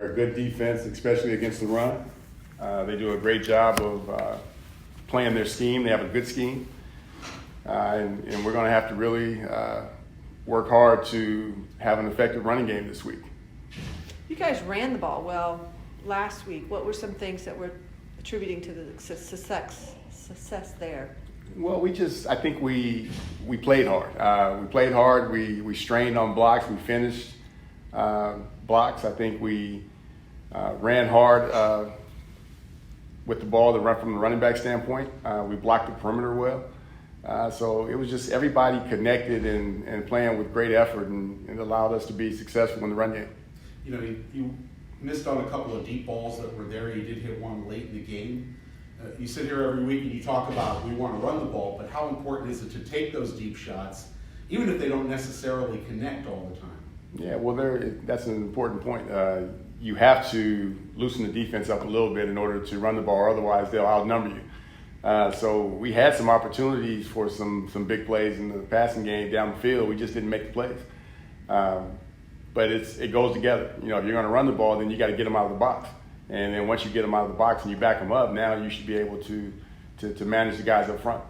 They're a good defense, especially against the run. They do a great job of playing their scheme. They have a good scheme. And we're going to have to really work hard to have an effective running game this week. You guys ran the ball well last week. What were some things that were attributing to the success there? Well, I think we played hard. We played hard. We strained on blocks. We finished blocks. I think we ran hard with the ball, the run from the running back standpoint. We blocked the perimeter well. So it was just everybody connected and playing with great effort, and it allowed us to be successful in the run game. You know, you missed on a couple of deep balls that were there. You did hit one late in the game. You sit here every week and you talk about we want to run the ball, but how important is it to take those deep shots, even if they don't necessarily connect all the time? Yeah, well, that's an important point. You have to loosen the defense up a little bit in order to run the ball, otherwise they'll outnumber you. So we had some opportunities for some big plays in the passing game down the field. We just didn't make the plays. But it goes together. You know, if you're going to run the ball, then you got to get them out of the box. And then once you get them out of the box and you back them up, now you should be able to manage the guys up front.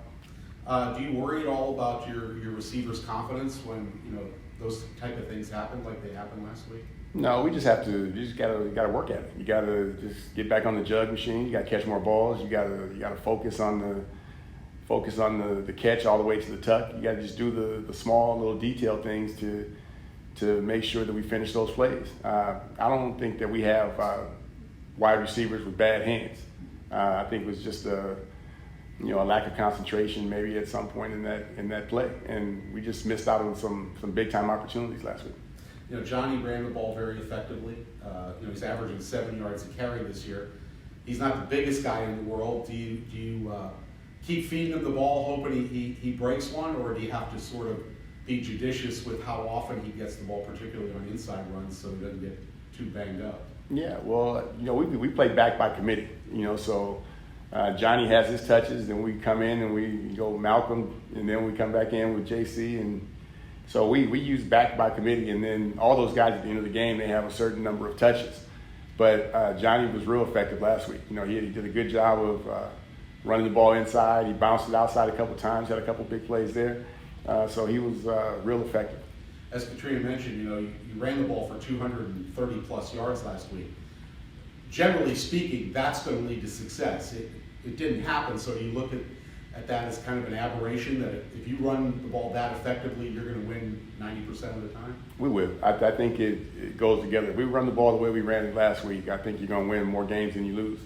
Do you worry at all about your receivers' confidence when, you know, those type of things happen like they happened last week? No, you just gotta work at it. You gotta just get back on the jug machine. You gotta catch more balls. You gotta focus on the catch all the way to the tuck. You gotta just do the small little detail things to make sure that we finish those plays. I don't think that we have wide receivers with bad hands. I think it was just a lack of concentration maybe at some point in that play, and we just missed out on some big time opportunities last week. You know, Johnny ran the ball very effectively. He's averaging 7 yards a carry this year. He's not the biggest guy in the world. Do you keep feeding him the ball, hoping he breaks one, or do you have to sort of be judicious with how often he gets the ball, particularly on inside runs, so he doesn't get too banged up? Yeah, well, we play back by committee. So Johnny has his touches, then we come in and we go Malcolm, and then we come back in with JC, and so we use back by committee, and then all those guys at the end of the game, they have a certain number of touches. But Johnny was real effective last week. He did a good job of running the ball inside. He bounced it outside a couple times, had a couple big plays there. So he was real effective. As Katrina mentioned, you ran the ball for 230 plus yards last week. Generally speaking, that's going to lead to success. It didn't happen, so you look at that as kind of an aberration, that if you run the ball that effectively, you're going to win 90% of the time? We will. I think it goes together. If we run the ball the way we ran it last week, I think you're going to win more games than you lose.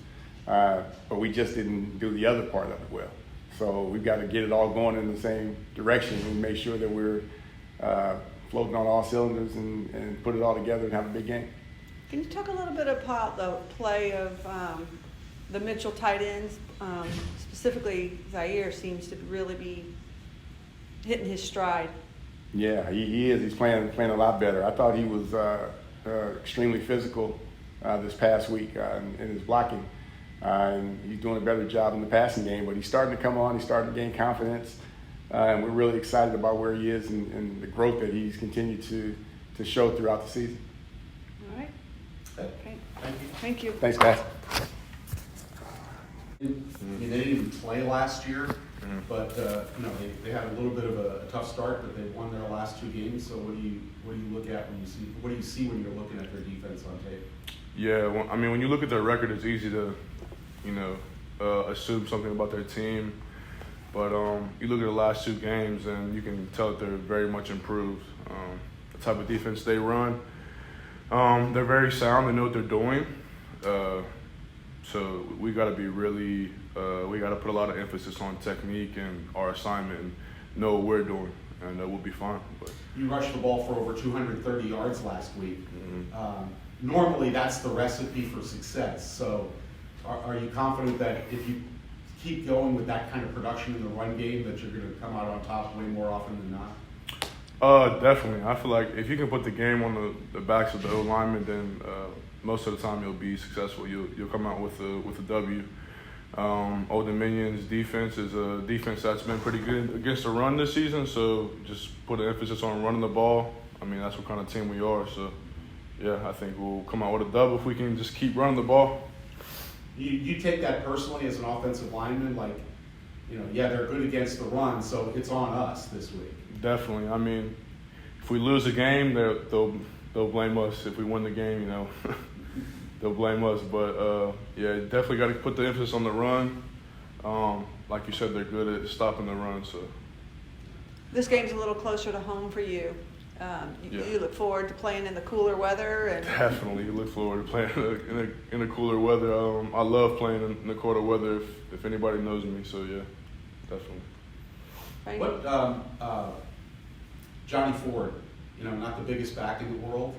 But we just didn't do the other part of it well. So we've got to get it all going in the same direction and make sure that we're floating on all cylinders and put it all together and have a big game. Can you talk a little bit about the play of the Mitchell tight ends? Specifically, Zaire seems to really be hitting his stride. Yeah, he is. He's playing a lot better. I thought he was extremely physical this past week in his blocking. And he's doing a better job in the passing game, but he's starting to come on. He's starting to gain confidence. And we're really excited about where he is and the growth that he's continued to show throughout the season. All right. Okay. Thank you. Thank you. Thanks, guys. They didn't even play last year, but they had a little bit of a tough start, but they won their last 2 games. So what do you look at what do you see when you're looking at their defense on tape? Yeah, when you look at their record, it's easy to assume something about their team. But you look at the last 2 games, and you can tell that they're very much improved. The type of defense they run, they're very sound. They know what they're doing. So we got to be really, we got to put a lot of emphasis on technique and our assignment and know what we're doing, and we'll be fine. But you rushed the ball for over 230 yards last week. Mm-hmm. Normally, that's the recipe for success. So are you confident that if you keep going with that kind of production in the run game, that you're going to come out on top way more often than not? Definitely. I feel like if you can put the game on the backs of the linemen, then most of the time you'll be successful. You'll come out with a W. Old Dominion's defense is a defense that's been pretty good against the run this season, so just put an emphasis on running the ball. I mean, that's what kind of team we are, so yeah, I think we'll come out with a dub if we can just keep running the ball. You take that personally as an offensive lineman, like, yeah, they're good against the run, so it's on us this week. Definitely. I mean, if we lose a game, they'll blame us. If we win the game, they'll blame us. But yeah, definitely got to put the emphasis on the run. Like you said, they're good at stopping the run. So This game's a little closer to home for you. You look forward to playing in the cooler weather, and definitely look forward to playing in the cooler weather. I love playing in the colder weather. If anybody knows me, so yeah, definitely. Right? What Johnny Ford, not the biggest back in the world,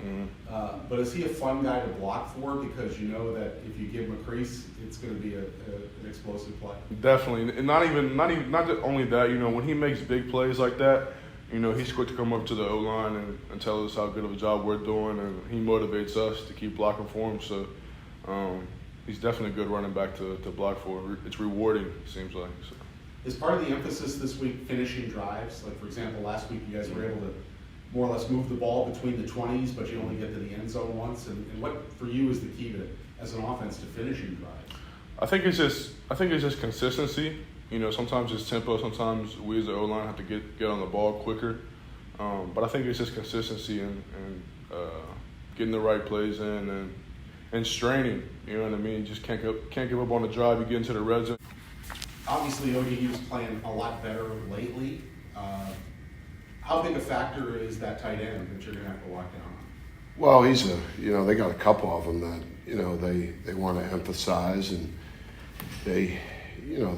but is he a fun guy to block for? Because you know that if you give him a crease, it's going to be an explosive play. Definitely, and not only that. When he makes big plays like that, he's quick to come up to the O-line and tell us how good of a job we're doing, and he motivates us to keep blocking for him. So he's definitely a good running back to block for. It's rewarding, it seems like. So. Is part of the emphasis this week finishing drives? Like, for example, last week you guys were able to more or less move the ball between the 20s, but you only get to the end zone once. And what, for you, is the key to, as an offense, to finishing drives? I think it's just consistency. Sometimes it's tempo. Sometimes we as the O-line have to get on the ball quicker. But I think it's just consistency and getting the right plays in and straining. You know what I mean? You just can't give up on the drive. You get into the red zone. Obviously, ODU's playing a lot better lately. How big a factor is that tight end that you're going to have to lock down on? Well, he's they got a couple of them that, they want to emphasize, and they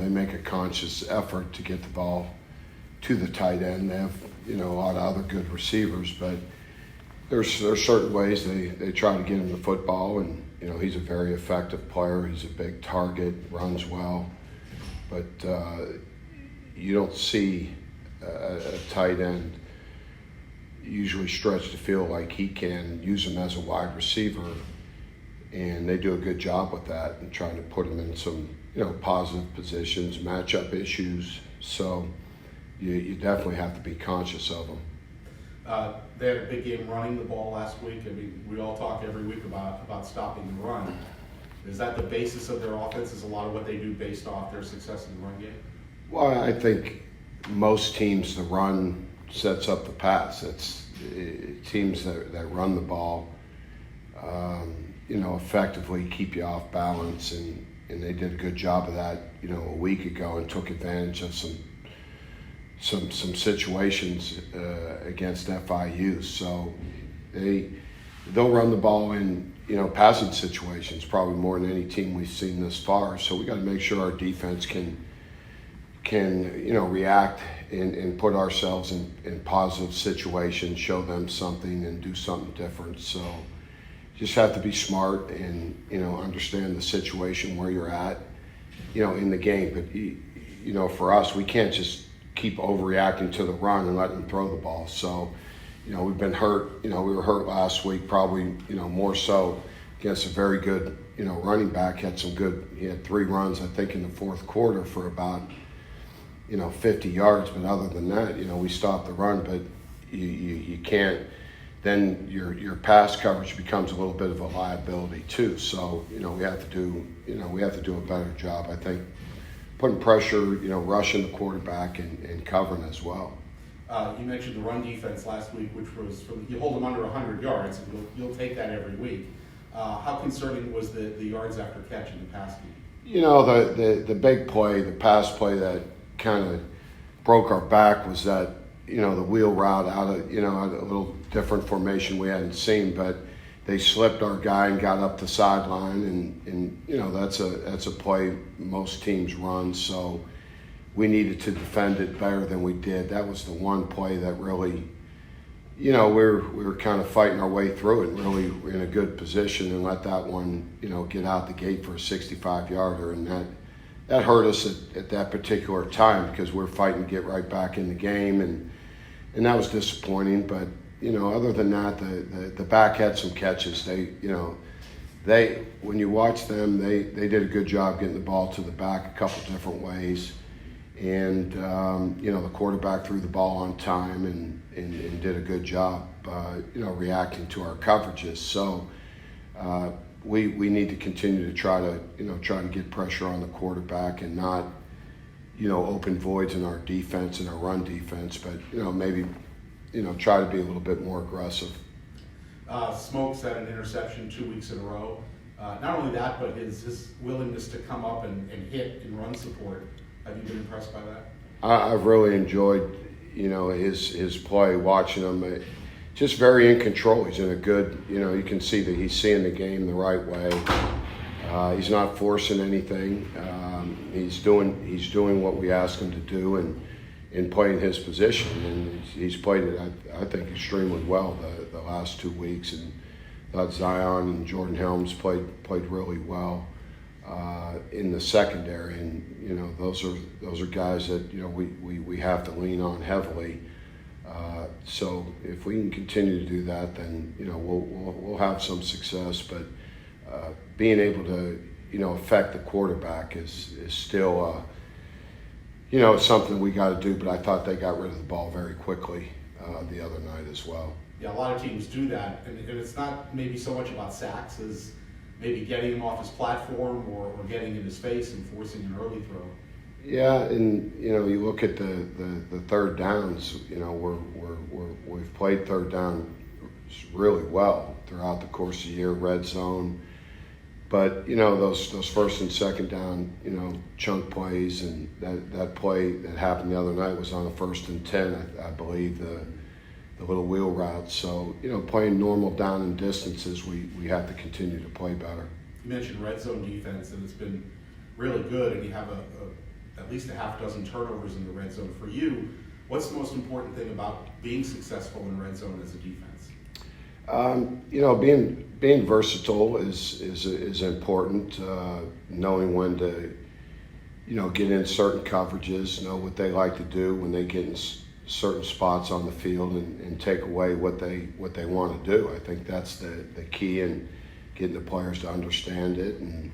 make a conscious effort to get the ball to the tight end. They have, a lot of other good receivers, but there's certain ways they try to get him the football, and, he's a very effective player. He's a big target, runs well, but you don't see a tight end usually stretch the field like he can. Use him as a wide receiver, and they do a good job with that and trying to put him in some positive positions, matchup issues. So you definitely have to be conscious of them. They had a big game running the ball last week. I mean, we all talk every week about stopping the run. Is that the basis of their offense? Is a lot of what they do based off their success in the run game? Well, I think most teams, the run sets up the pass. It's teams that run the ball, effectively keep you off balance, and they did a good job of that, a week ago, and took advantage of some situations against FIU. So they'll run the ball in passing situations probably more than any team we've seen this far. So we got to make sure our defense can react and put ourselves in positive situations, show them something, and do something different. So just have to be smart and understand the situation where you're at in the game. But for us, we can't just keep overreacting to the run and let them throw the ball. So we've been hurt. We were hurt last week, probably more so against a very good running back. He had 3 runs, I think, in the fourth quarter for about 50 yards, but other than that, we stopped the run. But you can't. Then your pass coverage becomes a little bit of a liability too. So we have to do a better job, I think, putting pressure, rushing the quarterback and covering as well. You mentioned the run defense last week, which was you hold them under 100 yards, and you'll take that every week. How concerning was the yards after catch in the pass game? The big play, the pass play that kind of broke our back was that the wheel route out of a little different formation we hadn't seen, but they slipped our guy and got up the sideline, and that's a play most teams run. So we needed to defend it better than we did. That was the one play that really, we were kind of fighting our way through it, and really were in a good position, and let that one get out the gate for a 65-yarder, and that hurt us at that particular time because we're fighting to get right back in the game, and that was disappointing. But other than that, the back had some catches. They when you watch them, they did a good job getting the ball to the back a couple different ways, And, the quarterback threw the ball on time and did a good job, reacting to our coverages. So we need to continue to try to get pressure on the quarterback and not, open voids in our defense and our run defense, but, maybe, try to be a little bit more aggressive. Smokes had an interception 2 weeks in a row. Not only that, but his willingness to come up and hit in run support. Have you been impressed by that? I've really enjoyed, his play, watching him. Just very in control. He's in a good, you can see that he's seeing the game the right way. He's not forcing anything. He's doing what we ask him to do and playing his position. And he's played it, I think, extremely well the last 2 weeks. And thought Zion and Jordan Helms played really well in the secondary. And those are guys that we have to lean on heavily. So if we can continue to do that, then we'll have some success. But being able to affect the quarterback is still something we got to do. But I thought they got rid of the ball very quickly the other night as well. Yeah, a lot of teams do that, and it's not maybe so much about sacks as maybe getting him off his platform or getting in his face and forcing an early throw. Yeah, and you look at the third downs. We've played third down really well throughout the course of the year, red zone. But those first and second down, chunk plays, and that play that happened the other night was on a 1st and 10, I believe, the little wheel route. So playing normal down and distances, we have to continue to play better. You mentioned red zone defense, and it's been really good, and you have at least a half dozen turnovers in the red zone. For you, what's the most important thing about being successful in red zone as a defense? Being versatile is important. Knowing when to, get in certain coverages, know what they like to do when they get in certain spots on the field, and take away what they want to do. I think that's the key in getting the players to understand it, and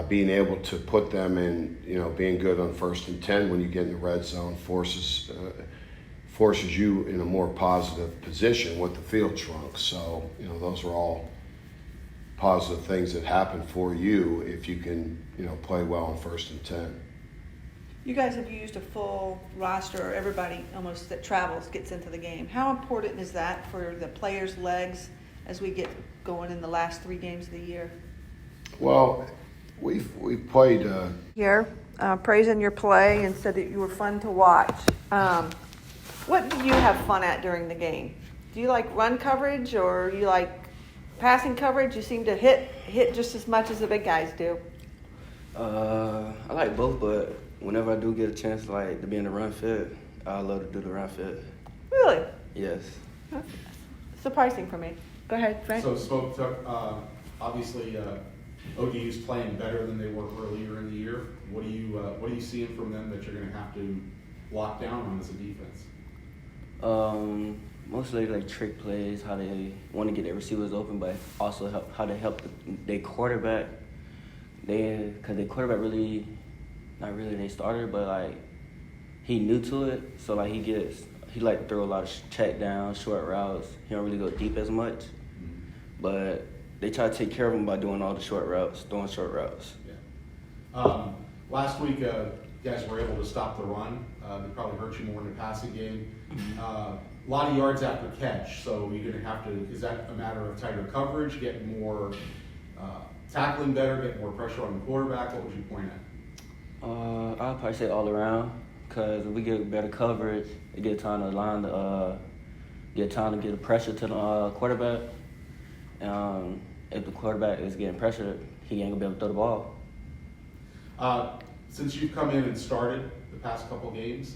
being able to put them in, being good on 1st and 10 when you get in the red zone forces you in a more positive position with the field shrunk. So, those are all positive things that happen for you if you can, play well on 1st and 10. You guys have used a full roster, or everybody almost that travels gets into the game. How important is that for the players' legs as we get going in the last 3 games of the year? Well, we've played. Here, praising your play and said that you were fun to watch. What do you have fun at during the game? Do you like run coverage or you like passing coverage? You seem to hit just as much as the big guys do. I like both, but whenever I do get a chance to be in the run fit, I love to do the run fit. Really? Yes. That's surprising for me. Go ahead, Frank. So Smoke took, obviously ODU's playing better than they were earlier in the year. What are you seeing from them that you're going to have to lock down on as a defense? Mostly like trick plays, how they want to get their receivers open, but also how to help their quarterback. Because their quarterback really, not really their starter, but he new to it, so he like to throw a lot of check downs, short routes. He don't really go deep as much, but they try to take care of him by doing all the short routes, throwing short routes. Yeah. Last week, you guys were able to stop the run. They probably hurt you more in the passing game. A lot of yards after catch, so you're going to have to, is that a matter of tighter coverage, get more tackling better, get more pressure on the quarterback? What would you point at? I'd probably say all around, because if we get better coverage, it get time to get the pressure to the quarterback. If the quarterback is getting pressured, he ain't gonna be able to throw the ball. Since you've come in and started the past couple games,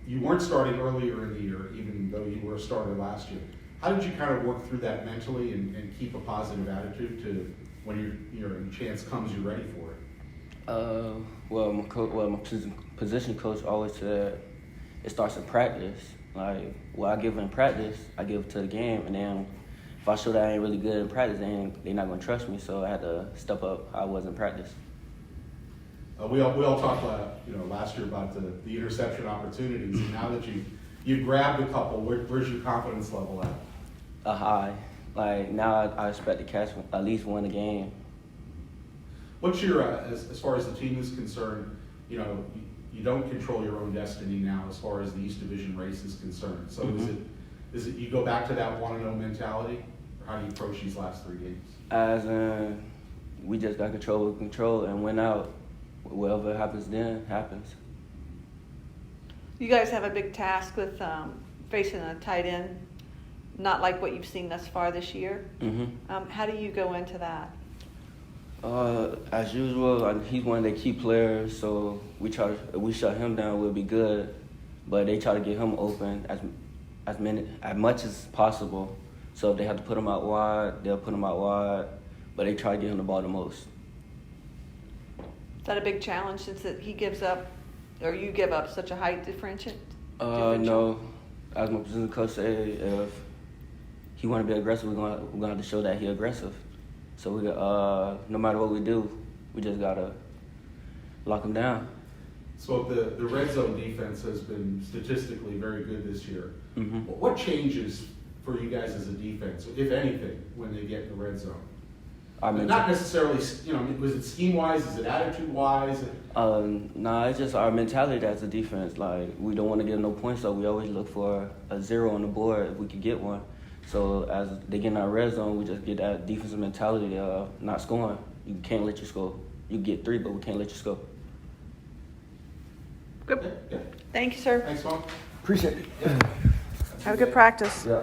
you weren't starting earlier in the year, even though you were a starter last year. How did you kind of work through that mentally and keep a positive attitude to when your chance comes, you're ready for it? Well, my position coach always said it starts in practice. Like, what I give in practice, I give to the game, and then if I show that I ain't really good in practice, they're not gonna trust me. So I had to step up how I was in practice. We all talked last year about the interception opportunities, and now that you've grabbed a couple, where's your confidence level at? A high. Like now, I expect to catch at least one a game. What's your as far as the team is concerned? You don't control your own destiny now as far as the East Division race is concerned. So is it you go back to that 1-0 mentality, or how do you approach these last 3 games? As in, we just got control, and went out. Whatever happens then happens. You guys have a big task with facing a tight end, not like what you've seen thus far this year. How do you go into that? As usual, he's one of their key players, so we shut him down, we'll be good. But they try to get him open as much as possible. So if they have to put him out wide, they'll put him out wide. But they try to get him the ball the most. Is that a big challenge since that he gives up, or you give up such a height differential? No. As my position coach said, if he want to be aggressive, we're gonna have to show that he's aggressive. So we no matter what we do, we just gotta lock him down. So the red zone defense has been statistically very good this year. What changes for you guys as a defense, if anything, when they get in the red zone? Not necessarily, was it scheme-wise? Is it attitude-wise? Nah, it's just our mentality as a defense. Like, we don't want to get no points, so we always look for a 0 on the board if we could get one. So as they get in our red zone, we just get that defensive mentality of not scoring. You can't let you score. You get 3, but we can't let you score. Good. Yeah. Thank you, sir. Thanks, Mom. Appreciate it. Have a good practice. Yeah.